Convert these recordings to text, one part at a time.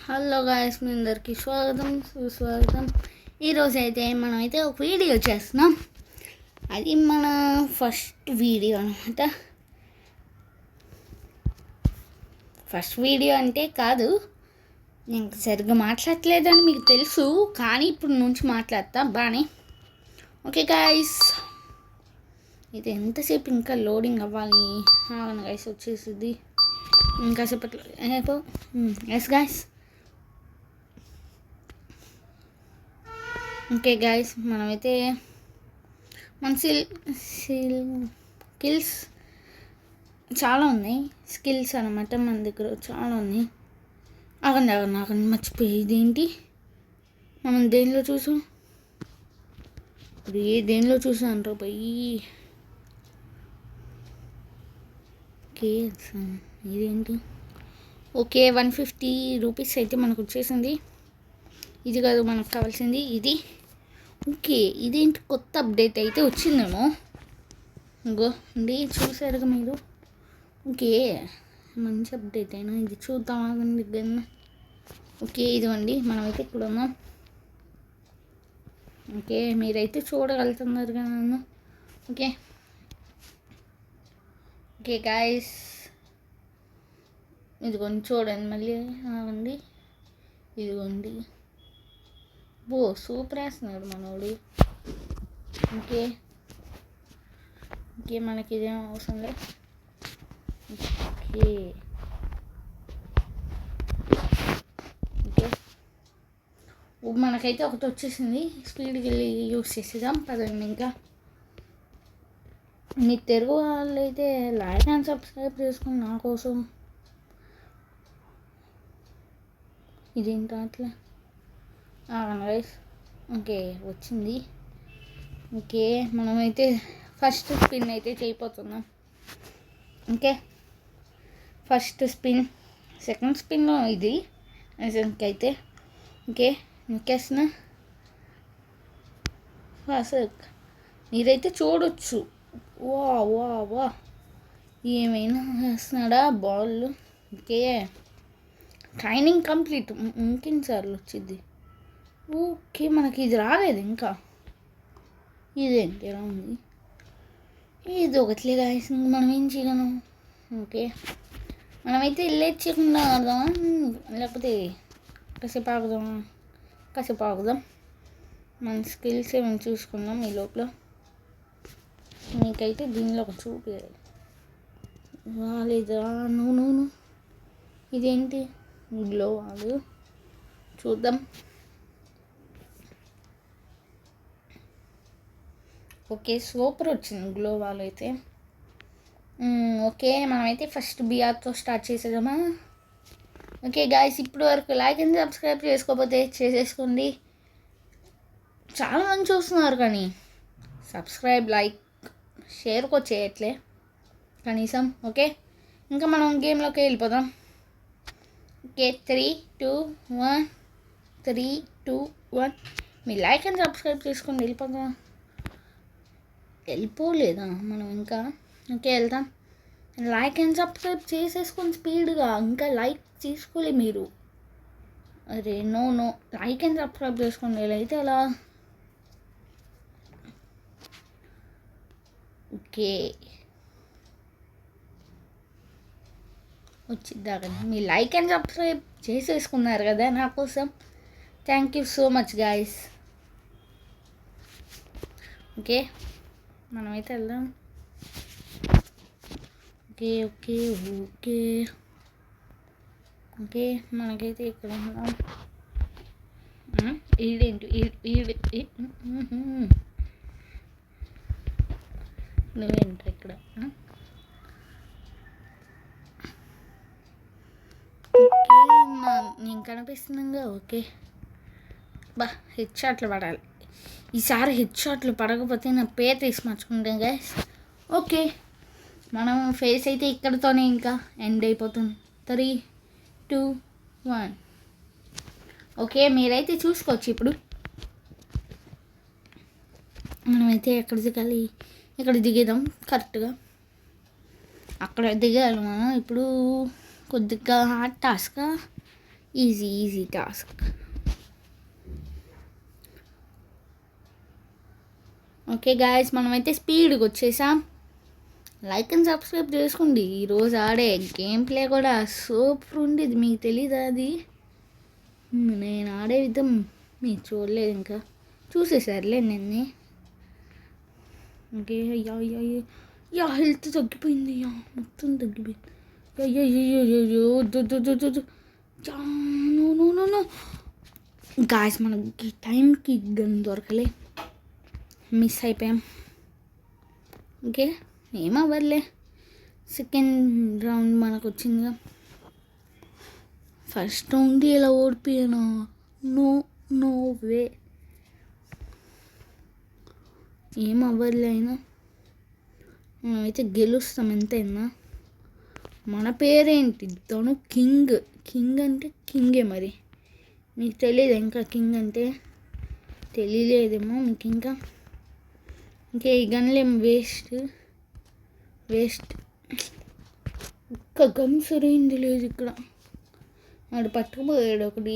Hello guys, మీ అందరికీ స్వాగతం సుస్వాగతం. ఈరోజు అయితే మనమైతే ఒక వీడియో చేస్తున్నాం. అది మన ఫస్ట్ వీడియో అనమాట. ఫస్ట్ వీడియో అంటే కాదు, నేను సరిగ్గా మాట్లాడలేదని మీకు తెలుసు, కానీ ఇప్పుడు నుంచి మాట్లాడతా బాగానే. ఓకే గాయస్, ఇది ఎంతసేపు ఇంకా లోడింగ్ అవ్వాలి. గాయస్ వచ్చేసింది ఇంకా సేపట్లో. Yes guys. ఓకే గాయస్, మనమైతే మన స్కిల్స్ చాలా ఉన్నాయి. స్కిల్స్ అనమాట మన దగ్గర చాలా ఉన్నాయి. ఆగండి మర్చిపోయి, ఇదేంటి మనం దేనిలో చూసాం? దేనిలో చూసాం రా పోయి. ఓకే, ఇదేంటి? ఓకే, 150 రూపీస్ అయితే మనకు వచ్చేసింది. ఇది కాదు మనకు కావాల్సింది, ఇది. ఓకే, ఇదేంటి కొత్త అప్డేట్ అయితే వచ్చిందేమో. ఇంకో అండి, చూసారుగా మీరు. ఓకే, మంచి అప్డేట్ అయినా ఇది చూద్దాం దగ్గర. ఓకే, ఇదిగోండి మనమైతే ఇక్కడ ఉన్నాం. ఓకే, మీరైతే చూడగలుగుతున్నారు కదా నన్ను. ఓకే ఓకే గాయస్, ఇదిగోండి చూడండి మళ్ళీ. అండి ఇదిగోండి, సూపర్ వేస్తున్నాడు మనోడు. ఓకే మనకి ఇదేం అవసరం లేదు. ఓకే మనకైతే ఒకటి వచ్చేసింది. స్పీడ్కి వెళ్ళి యూస్ చేసేద్దాం పదండి. ఇంకా మీ తెలుగు వాళ్ళు అయితే లైక్ అండ్ సబ్స్క్రైబ్ చేసుకుని నా కోసం. ఇదేంటి అట్లా రైస్. ఓకే వచ్చింది. ఓకే మనమైతే ఫస్ట్ స్పిన్ అయితే చేయబోతున్నాం. ఓకే, ఫస్ట్ స్పిన్, సెకండ్ స్పిన్లో ఇది అయితే. ఓకే ఇంకేస్తున్నా ఫస్ట్. మీరైతే చూడొచ్చు. వా వా వా ఏమైనా వేస్తున్నాడా బాల్. Okay, training complete. ఇంకెన్నిసార్లు వచ్చింది. ఓకే మనకి ఇది రాలేదు ఇంకా. ఇదేంటి ఎలా ఉంది? ఇది ఒకట్లే గాయస్, మనం ఏం చేయగలం. ఓకే మనమైతే వెళ్ళేచ్చకుండా ఆడదామా, లేకపోతే కాసేపు ఆగుదాం. మన స్కిల్స్ ఏమైనా చూసుకుందాం ఈ లోపల. మీకైతే దీనిలో ఒక చూపించాలి. రాలేదా? నువ్వు ఇదేంటి గ్లో వాళ్ళు చూద్దాం. ఓకే సూపర్ వచ్చింది గ్లో వాల్ అయితే. ఓకే మనమైతే ఫస్ట్ బిఆర్తో స్టార్ట్ చేసేద్దామా. ఓకే గాయస్, ఇప్పుడు వరకు లైక్ అండ్ సబ్స్క్రైబ్ చేసుకోకపోతే చేసేసుకోండి. చాలామంది చూస్తున్నారు కానీ సబ్స్క్రైబ్, లైక్, షేర్ కూడా చేయట్లే కనీసం. ఓకే ఇంకా మనం గేమ్లోకి వెళ్ళిపోదాం. Okay 3, 2, 1 me like and subscribe చేసుకొని వెళ్ళిపోలేదా మనం ఇంకా. ఓకే వెళ్దాం. లైక్ అండ్ సబ్స్క్రైబ్ చేసేసుకొని స్పీడ్గా. ఇంకా లైక్ చేసుకోలే మీరు. అరే నో లైక్ అండ్ సబ్స్క్రైబ్ చేసుకోండి. అయితే అలా. ఓకే వచ్చిద్దాకా మీ లైక్ అండ్ సబ్స్క్రైబ్ చేసేసుకున్నారు కదా నా కోసం. Thank you so much guys. Okay మనమైతే వెళ్దాం. ఓకే మనకైతే ఇక్కడ ఉన్నాం. నువ్వేంట ఇక్కడ? నేను కనిపిస్తుందిగా. ఓకే హెడ్ షాట్లు పడాలి ఈసారి. హెడ్ షాట్లు పడకపోతే నా పేరు తీసి మార్చుకుంటాం గైస్. ఓకే మనం ఫేస్ అయితే ఇక్కడితోనే ఇంకా ఎండ్ అయిపోతుంది. 3, 2, 1 ఓకే మీరైతే చూసుకోవచ్చు. ఇప్పుడు మనమైతే ఎక్కడ దిగాలి? ఇక్కడ దిగేద్దాం కరెక్ట్గా. అక్కడ దిగాలి మనం. ఇప్పుడు కొద్దిగా hard task easy task. Okay guys, మనమైతే స్పీడ్గా వచ్చేసాం. లైక్ అండ్ సబ్స్క్రైబ్ చేసుకోండి. ఈరోజు ఆడే గేమ్ ప్లే కూడా సూపర్ ఉండేది, మీకు తెలీదా అది? నేను ఆడే విధం మీరు చూడలేదు, ఇంకా చూసేసారులే నిన్నే. ఓకే, యా హెల్త్ తగ్గిపోయింది, మొత్తం తగ్గిపోయింది. నో గాయస్, మనకి టైంకి గన్ దొరకలే, మిస్ అయిపోయాం. ఓకే, ఏమవ్వదులే, సెకండ్ రౌండ్ మనకు వచ్చిందిగా. ఫస్ట్ రౌండ్ ఇలా ఓడిపోయాను, నో వే. ఏమవ్వదులే, అయినా మనమైతే గెలుస్తాం ఎంతైనా. మన పేరేంటి? తను కింగ్ అంటే కింగే. మరి మీకు తెలియదు ఇంకా కింగ్ అంటే? తెలియలేదేమో మీకు ఇంకా. ఈ గన్లేం వేస్ట్. ఒక్క గన్ సరైంది లేదు ఇక్కడ. వాడు పట్టుకుపోయాడు ఒకటి.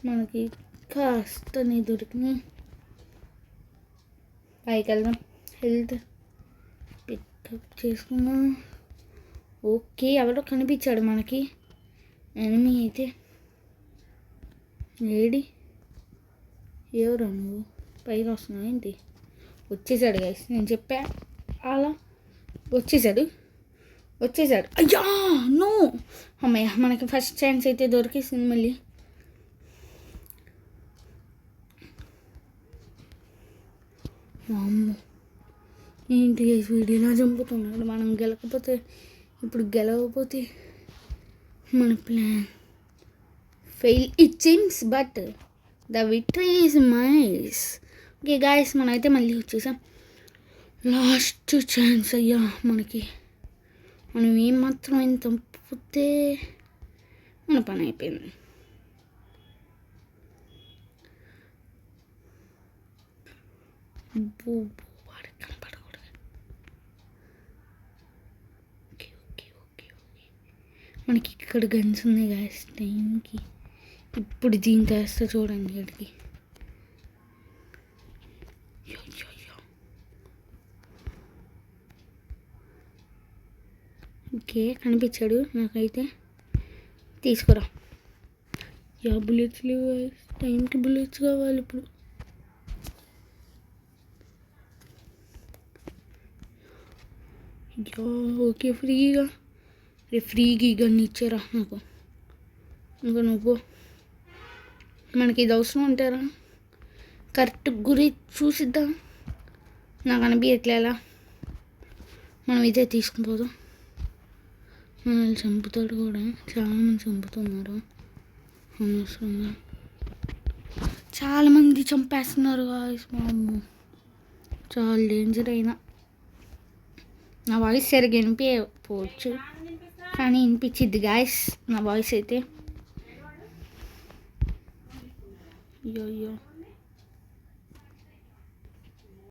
మనకి కాస్తనే దొరికినాయి. పైకి వెళ్దాం, హెల్త్ పికప్ చేసుకున్నాం. ఓకే, ఎవరో కనిపించాడు మనకి, ఎనిమీ అయితే. ఏడి ఎవరు నువ్వు? పైకి వస్తున్నావు ఏంటి? వచ్చేసాడు గైస్, నేను చెప్పా అలా. వచ్చేసాడు. అయ్యా నో, అమ్మయ్య, మనకి ఫస్ట్ ఛాన్స్ అయితే దొరికేసింది మళ్ళీ. అమ్మో, ఏంటి గైస్ వీడు ఇలా చంపుతున్నాడు? మనం గెలవకపోతే మన plan fail it seems, but the victory is mine. Okay guys, మనమైతే మళ్ళీ వచ్చేసాం. లాస్ట్ ఛాన్స్ అయ్యా మనకి. మనం ఏమాత్రం అయిన తప్పితే మన పని అయిపోయింది. వాడు కనపడకూడదు. ఓకే, మనకి ఇక్కడ గన్స్ ఉన్నాయి గాయస్ టైంకి. ఇప్పుడు దీని తెస్తా చూడండి ఇక్కడికి. ఓకే, కనిపించాడు నాకైతే. తీసుకురా. బుల్లెట్స్ లేవు, టైంకి బుల్లెట్స్ కావాలి ఇప్పుడు. ఓకే, ఫ్రీగా గన్ ఇచ్చారా నాకు. ఇంకా నువ్వు, మనకి ఇది అవసరం ఉంటారా? కరెక్ట్ గురి చూసిద్దాం. నాకు అనిపించట్లేలా. మనం ఇదే తీసుకుపోదాం. మనల్ని చంపుతాడు కూడా, చాలామంది చంపుతున్నారు అనవసరంగా. చాలామంది చంపేస్తున్నారు గాయస్. మాము చాలా డేంజర్ అయినా. నా వాయిస్ సరిగ్గా వినిపించకపోవచ్చు, కానీ వినిపించిద్ది గాయస్ నా వాయిస్ అయితే. అయ్యో